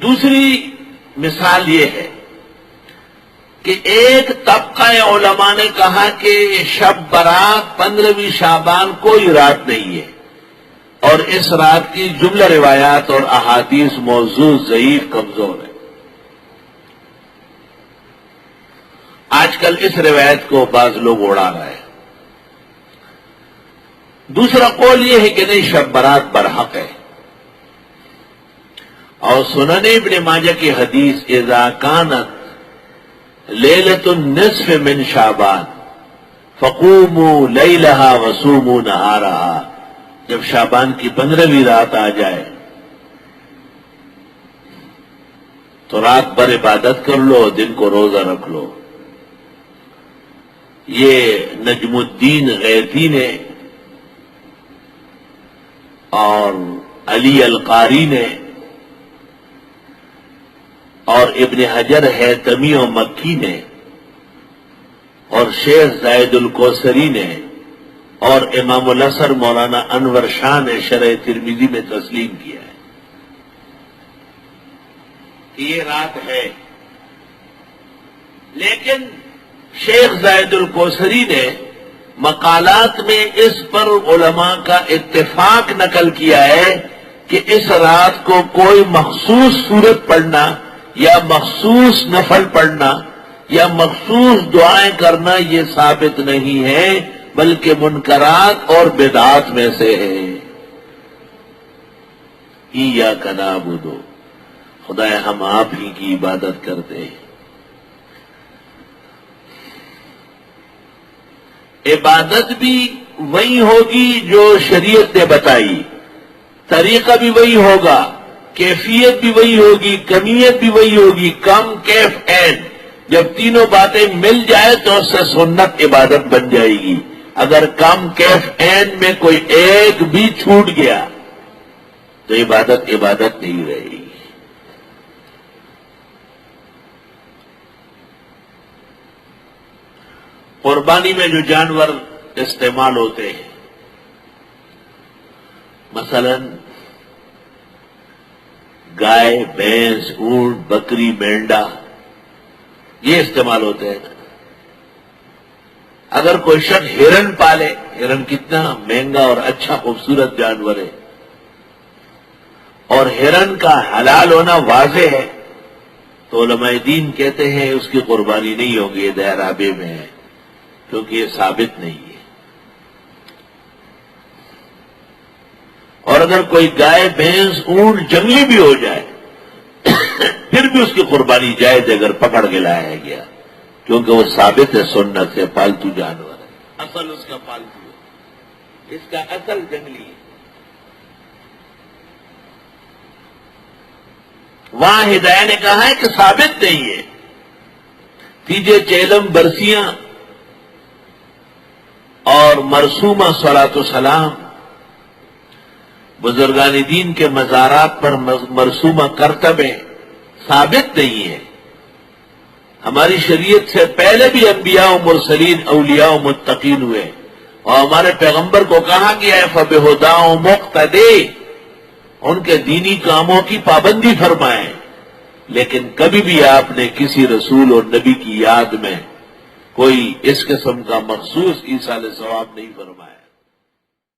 دوسری مثال یہ ہے کہ ایک طبقہ علماء نے کہا کہ شب برات 15ویں شعبان کوئی رات نہیں ہے، اور اس رات کی جملہ روایات اور احادیث موضوع ضعیف کمزور ہے۔ آج کل اس روایت کو بعض لوگ اڑا رہے ہیں۔ دوسرا قول یہ ہے کہ نہیں، شب برات برحق ہے، اور سنن ابن ماجہ کی حدیث اذا کانت لیلۃ النصف من شعبان فقوموا لیلہا وصوموا نہارہا، جب شعبان کی 15ویں رات آ جائے تو رات بھر عبادت کر لو، دن کو روزہ رکھ لو۔ یہ نجم الدین غیثی نے اور علی القاری نے اور ابن حجر حیثمی و مکی نے اور شیخ زائد الکوثری نے اور امام الاثر مولانا انور شاہ نے شرح ترمذی میں تسلیم کیا ہے کہ یہ رات ہے، لیکن شیخ زائد الکوثری نے مقالات میں اس پر علماء کا اتفاق نقل کیا ہے کہ اس رات کو کوئی مخصوص سورت پڑھنا یا مخصوص نفل پڑھنا یا مخصوص دعائیں کرنا یہ ثابت نہیں ہے، بلکہ منکرات اور بدعات میں سے ہے۔ ایاک نعبد، خدایا ہم آپ ہی کی عبادت کرتے ہیں۔ عبادت بھی وہی ہوگی جو شریعت نے بتائی، طریقہ بھی وہی ہوگا، کیفیت بھی وہی ہوگی، کمیت بھی وہی ہوگی، کم کیف عین۔ جب تینوں باتیں مل جائے تو اس سے سنت عبادت بن جائے گی۔ اگر کم کیف عین میں کوئی ایک بھی چھوٹ گیا تو عبادت نہیں رہے گی۔ قربانی میں جو جانور استعمال ہوتے ہیں، مثلا گائے، بھینس، اونٹ، بکری، مینڈا، یہ استعمال ہوتے ہیں۔ اگر کوئی شخص ہرن پالے، ہرن کتنا مہنگا اور اچھا خوبصورت جانور ہے، اور ہرن کا حلال ہونا واضح ہے، تو علماء دین کہتے ہیں اس کی قربانی نہیں ہوگی، یہ دہرابے میں ہے، کیونکہ یہ ثابت نہیں ہے۔ اور اگر کوئی گائے، بھینس، اونٹ جنگلی بھی ہو جائے پھر بھی اس کی قربانی جائز ہے اگر پکڑ کے لایا گیا، کیونکہ وہ ثابت ہے سنت سے، پالتو جانور ہے، اصل اس کا پالتو ہے، اس کا اصل جنگلی ہے۔ وہاں ہدایہ نے کہا ہے کہ ثابت نہیں ہے۔ تیجے چیلم، برسیاں اور مرسومہ صلاۃ و سلام، بزرگان دین کے مزارات پر مرسومہ کرتبیں ثابت نہیں ہے۔ ہماری شریعت سے پہلے بھی انبیاء و مرسلین، اولیاء و متقین ہوئے، اور ہمارے پیغمبر کو کہا گیا ہے فَبِهُدَاهُ مُقْتَدِي، ان کے دینی کاموں کی پابندی فرمائیں، لیکن کبھی بھی آپ نے کسی رسول اور نبی کی یاد میں کوئی اس قسم کا مخصوص ایصال ثواب نہیں فرمایا۔